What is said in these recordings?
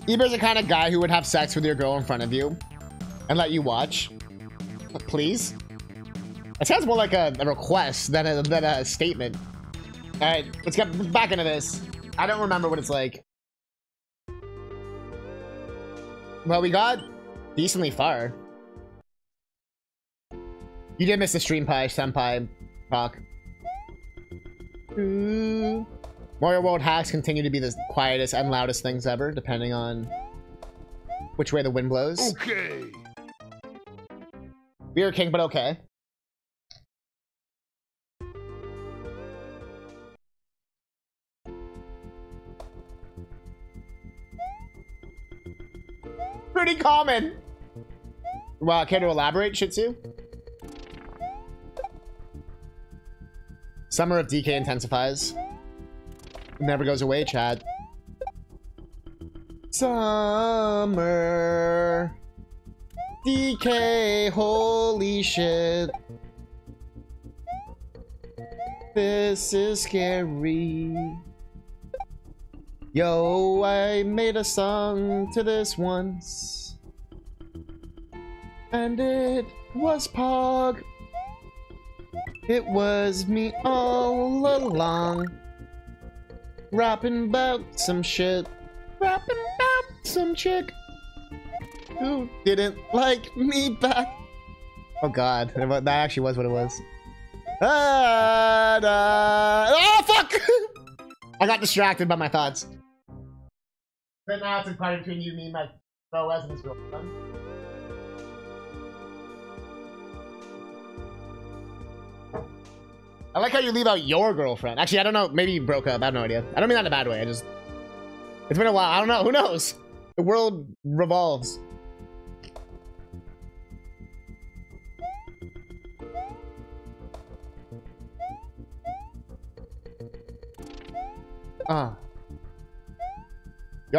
Eber's the kind of guy who would have sex with your girl in front of you and let you watch. Please? That sounds more like a request than a statement. All right, let's get back into this. I don't remember what it's like. Well, we got decently far. You did miss the stream pie, senpai talk. Mario World hacks continue to be the quietest and loudest things ever, depending on which way the wind blows. Okay. Beer King, but okay. Pretty common. Well, care to elaborate, Shitsu? Summer of DK intensifies. Never goes away, Chad. Summer. DK, holy shit. This is scary. Yo, I made a song to this once. And it was Pog. It was me all along. Rapping about some shit. Rapping about some chick who didn't like me back. Oh god, that actually was what it was. Oh fuck! I got distracted by my thoughts. But now it's a fight between you, me, and my Boaz and his girlfriend. I like how you leave out your girlfriend. Actually, I don't know. Maybe you broke up. I have no idea. I don't mean that in a bad way. It's been a while. I don't know. Who knows? The world revolves. Yo,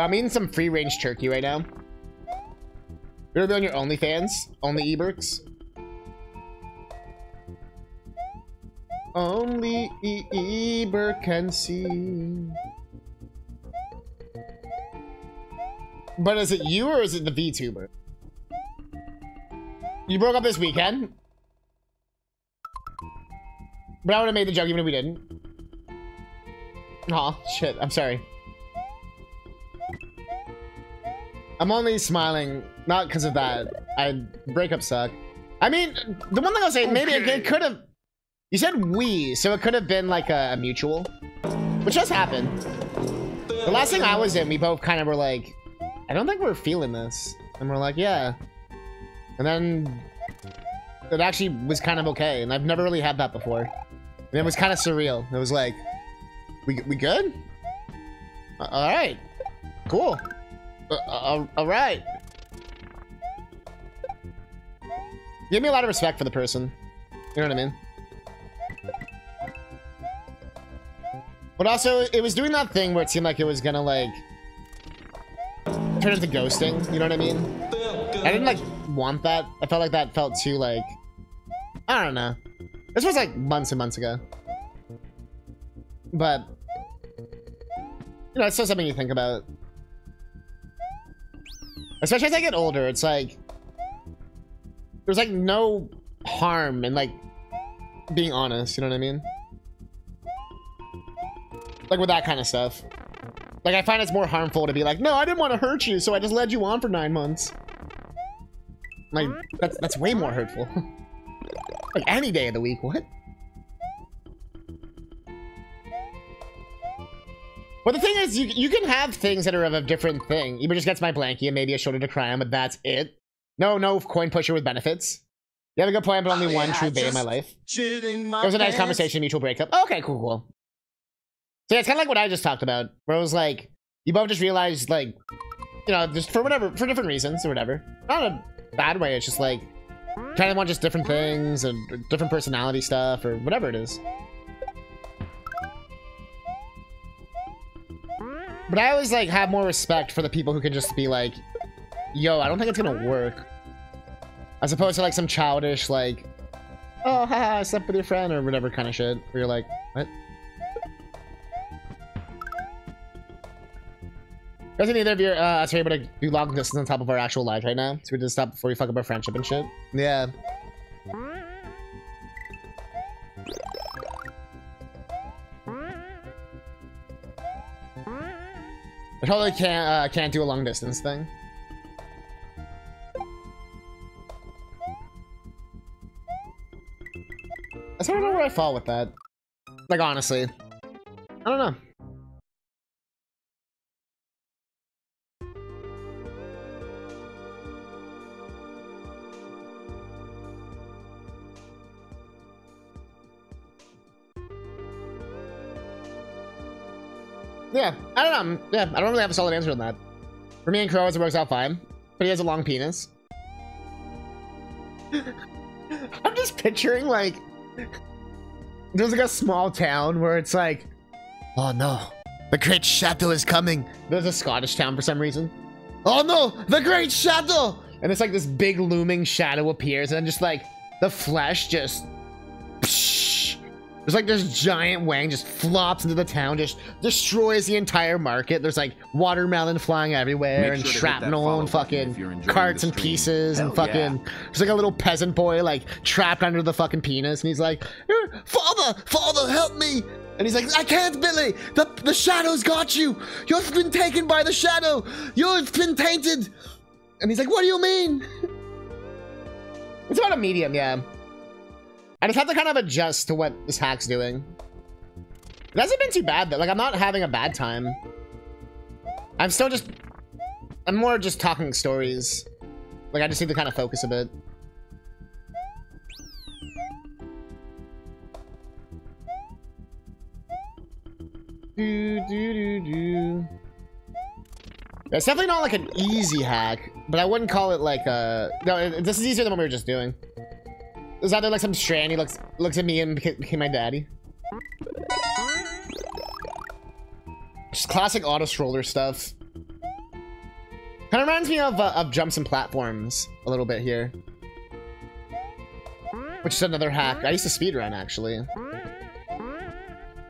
I'm eating some free-range turkey right now. You're gonna be on your OnlyFans? Only Eberks? Only Eber can see. But is it you or is it the VTuber? You broke up this weekend? But I would have made the joke even if we didn't. Aw, shit, I'm sorry. I'm only smiling, not because of that. Breakups suck. I mean, the one thing I'll say, maybe it could have... You said we, so it could have been like a mutual. Which does happen. The last thing I was in, we both kind of were like, I don't think we're feeling this. And we're like, yeah. And then it actually was kind of okay. And I've never really had that before. And it was kind of surreal. It was like, we good? All right. Cool. All right. Give me a lot of respect for the person. You know what I mean? But also, it was doing that thing where it seemed like it was gonna, like, turn into ghosting. You know what I mean? I didn't, like, want that. I felt like that felt too, like... I don't know. This was, like, months and months ago. But... You know, it's still something you think about. Especially as I get older, it's like... There's, like, no harm in, like, being honest. You know what I mean? Like with that kind of stuff. Like I find it's more harmful to be like, no, I didn't want to hurt you, so I just led you on for 9 months. Like, that's way more hurtful. Like any day of the week, what? But the thing is, you can have things that are of a different thing. Eber just gets my blankie and maybe a shoulder to cry on, but that's it. No coin pusher with benefits. You have a good point, but only one true bait in my life. It was a nice conversation, mutual breakup. Okay, cool. So yeah, it's kind of like what I just talked about, where it was like, you both just realized, like, you know, just for different reasons or whatever. Not in a bad way, it's just like, kind of want just different things and different personality stuff or whatever it is. But I always, like, have more respect for the people who can just be like, yo, I don't think it's gonna work. As opposed to, like, some childish, like, oh, haha, I slept with your friend or whatever kind of shit, where you're like, what? Doesn't either of you us are able to do long distance on top of our actual lives right now. So we just stop before we fuck up our friendship and shit. Yeah. I totally can't do a long distance thing. I don't know where I fall with that. Like, honestly. I don't know. Yeah, I don't know. Yeah, I don't really have a solid answer on that. For me and Crow, it works out fine. But he has a long penis. I'm just picturing, like... There's like a small town where it's like... Oh no, the Great Shadow is coming. There's a Scottish town for some reason. Oh no, the Great Shadow! And it's like this big looming shadow appears and then just like... The flesh just... There's like this giant wang just flops into the town, just destroys the entire market. There's like watermelon flying everywhere and shrapnel and fucking carts and pieces and fucking... There's like a little peasant boy like trapped under the fucking penis and he's like, Father, help me! And he's like, I can't, Billy! The shadow's got you! You've been taken by the shadow! You've been tainted! And he's like, what do you mean? It's about a medium, yeah. I just have to kind of adjust to what this hack's doing. It hasn't been too bad though. Like, I'm not having a bad time. I'm more just talking stories. Like, I just need to kind of focus a bit. It's definitely not like an easy hack, but I wouldn't call it like a... No, this is easier than what we were just doing. There's either like some strand, he looks at me and became my daddy. Just classic auto stroller stuff. Kind of reminds me of jumps and platforms a little bit here. Which is another hack. I used to speedrun actually.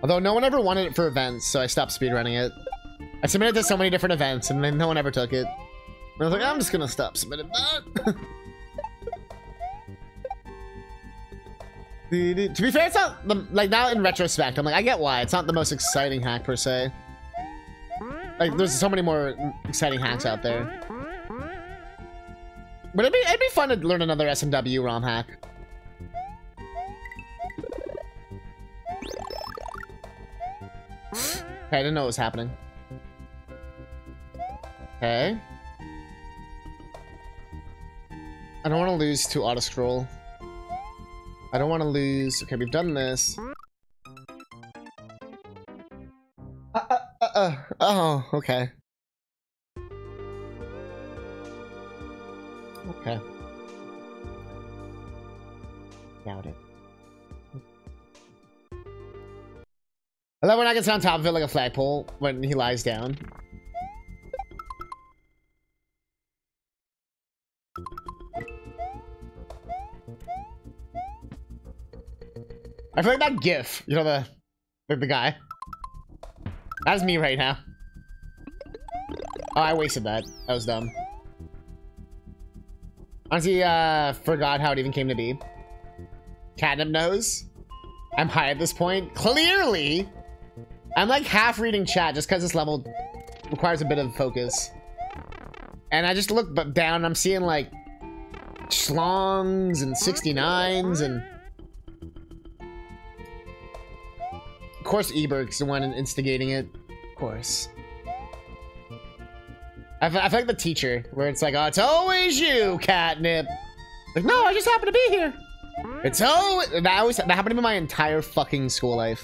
Although no one ever wanted it for events, so I stopped speedrunning it. I submitted to so many different events and then no one ever took it. And I was like, I'm just gonna stop submitting that. To be fair, it's not like now in retrospect, I'm like, I get why. It's not the most exciting hack per se. Like, there's so many more exciting hacks out there. But it'd be fun to learn another SMW ROM hack. Okay, I didn't know what was happening. Okay. I don't want to lose to auto scroll. I don't want to lose. Okay, we've done this. Oh, okay. Okay. Doubt it. I love when I get on top of it like a flagpole when he lies down. I feel like that GIF, you know, the guy. That's me right now. Oh, I wasted that. That was dumb. Honestly, forgot how it even came to be. Catnip knows. I'm high at this point. Clearly! I'm like half reading chat just because this level requires a bit of focus. And I just look down and I'm seeing like schlongs and 69s and... Of course Eberg's the one instigating it. Of course. I feel like the teacher, where it's like, oh, it's always you, Catnip. Like, no, I just happen to be here. It's always... That happened to me my entire fucking school life.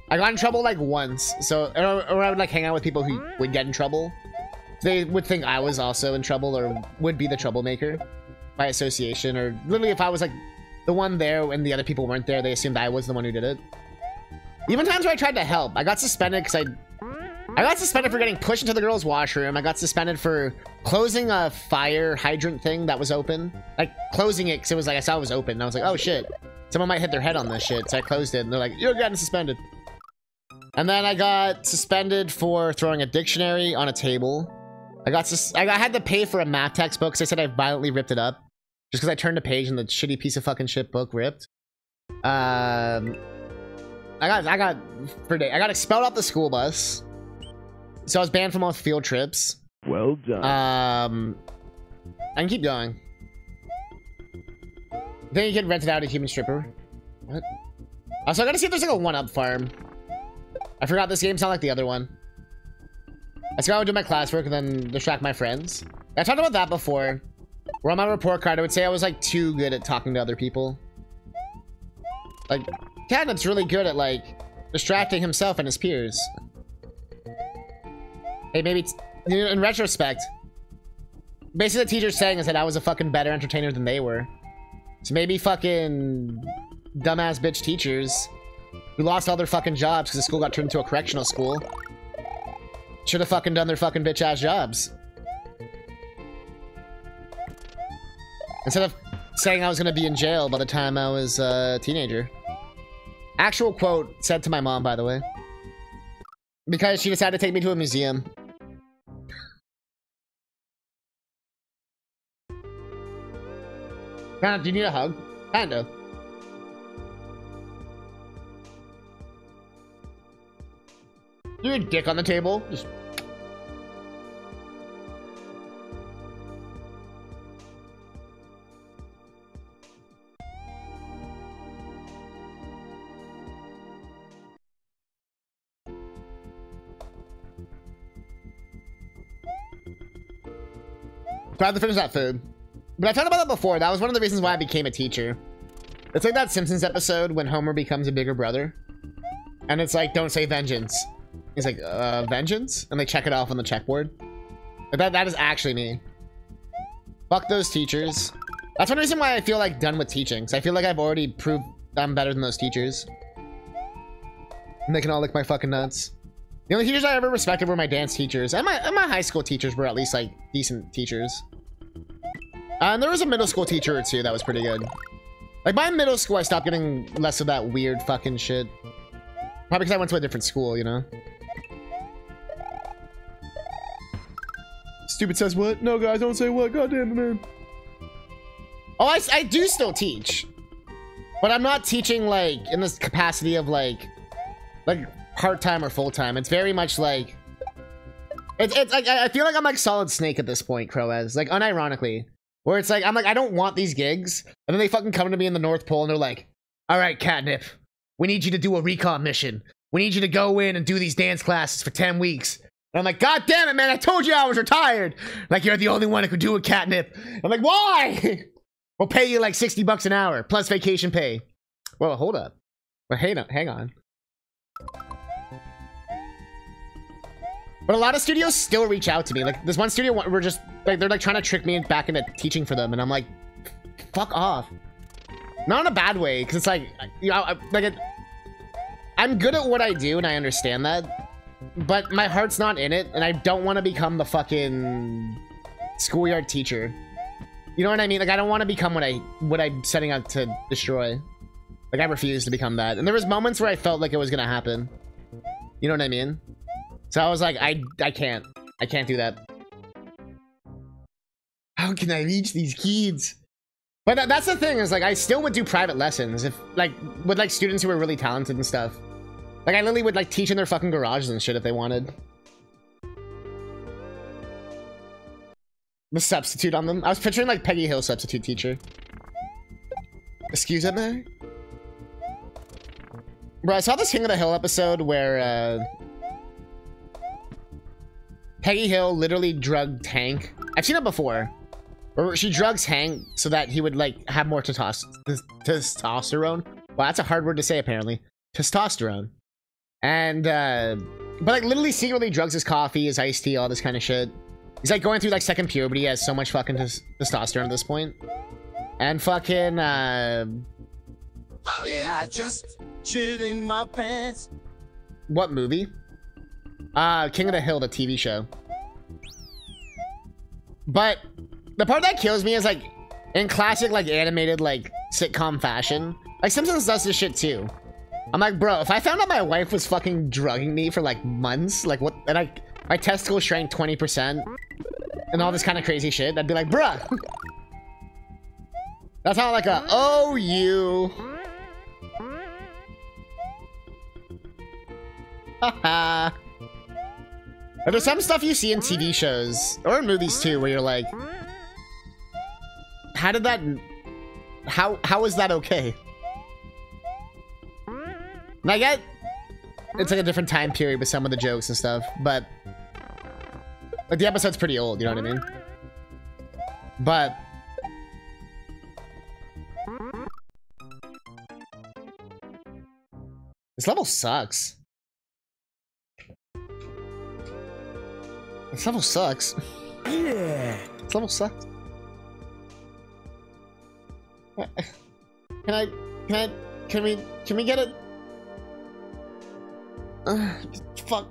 I got in trouble like once, so... Or I would like hang out with people who would get in trouble. They would think I was also in trouble or would be the troublemaker by association. Or literally if I was like the one there and the other people weren't there, they assumed I was the one who did it. Even times where I tried to help, I got suspended because I got suspended for getting pushed into the girls' washroom. I got suspended for closing a fire hydrant thing that was open. Like, closing it because it was like, I saw it was open. And I was like, oh shit, someone might hit their head on this shit. So I closed it and they're like, you're getting suspended. And then I got suspended for throwing a dictionary on a table. I had to pay for a math textbook because I said I violently ripped it up. Just because I turned a page and the shitty piece of fucking shit book ripped. I got expelled off the school bus. So I was banned from all field trips. Well done. I can keep going. Then you get rented out a human stripper. What? Also, I gotta see if there's like a 1-up farm. I forgot this game's not like the other one. Let's go do my classwork and then distract my friends. I talked about that before. Where on my report card, I would say I was like too good at talking to other people. Like, Catnip's really good at like distracting himself and his peers. Hey, maybe it's, in retrospect, basically the teacher's saying is that I was a fucking better entertainer than they were. So maybe fucking dumbass bitch teachers who lost all their fucking jobs because the school got turned into a correctional school should have fucking done their fucking bitch ass jobs. Instead of saying I was gonna be in jail by the time I was a teenager. Actual quote said to my mom, by the way. Because she decided to take me to a museum. Kinda, do you need a hug? Kinda. You're a dick on the table. Just... So I have to finish that food. But I talked about that before. That was one of the reasons why I became a teacher. It's like that Simpsons episode when Homer becomes a bigger brother. And it's like, don't say vengeance. He's like, vengeance? And they check it off on the checkboard. But that is actually me. Fuck those teachers. That's one reason why I feel like done with teaching. So I feel like I've already proved I'm better than those teachers. And they can all lick my fucking nuts. The only teachers I ever respected were my dance teachers. And my high school teachers were at least like decent teachers. And there was a middle school teacher or two that was pretty good. Like by middle school, I stopped getting less of that weird fucking shit. Probably because I went to a different school, you know? Stupid says what? No, guys, don't say what. Goddamn it, man. Oh, I do still teach. But I'm not teaching, like, in this capacity of, like part-time or full-time. It's very much, like... It's like, I feel like I'm, like, Solid Snake at this point, Croaz. Like, unironically. Where it's like, I'm like, I don't want these gigs. And then they fucking come to me in the North Pole and they're like, all right, Catnip. We need you to do a recon mission. We need you to go in and do these dance classes for 10 weeks. And I'm like, God damn it, man. I told you I was retired. Like, you're the only one who could do a Catnip. I'm like, why? We'll pay you like 60 bucks an hour plus vacation pay. Well, hold up. But hang on. But a lot of studios still reach out to me. Like, this one studio, we're just, like, they're like trying to trick me back into teaching for them. And I'm like, fuck off. Not in a bad way, because it's like, you know, I'm good at what I do, and I understand that. But my heart's not in it, and I don't want to become the fucking schoolyard teacher. You know what I mean? Like, I don't want to become what I'm setting out to destroy. Like, I refuse to become that. And there was moments where I felt like it was gonna happen. You know what I mean? So I was like, I can't do that. How can I reach these kids? But that's the thing, is like, I still would do private lessons if, like, with like students who were really talented and stuff. Like, I literally would like teach in their fucking garages and shit if they wanted. The substitute on them. I was picturing like Peggy Hill substitute teacher. Excuse me? Bro, I saw this King of the Hill episode where Peggy Hill literally drugged Hank. I've seen it before. Where she drugs Hank so that he would like have more testosterone. Well, that's a hard word to say apparently. Testosterone. And but like literally secretly drugs his coffee, his iced tea, all this kind of shit. He's like going through like second puberty. He has so much fucking testosterone at this point. And fucking yeah, I just shit in my pants. What movie? King of the Hill, the TV show. But the part that kills me is like in classic like animated like sitcom fashion. Like Simpsons does this shit too. I'm like, bro, if I found out my wife was fucking drugging me for like months, like what, and my testicles shrank 20%, and all this kind of crazy shit, that'd be like, bruh. That's not like a, oh, you. Haha. There's some stuff you see in TV shows, or in movies too, where you're like, how did that, how is that okay? And I get, it's like a different time period with some of the jokes and stuff, but like the episode's pretty old, you know what I mean? But this level sucks. This level sucks. Yeah. This level sucks. Can we get it? Fuck.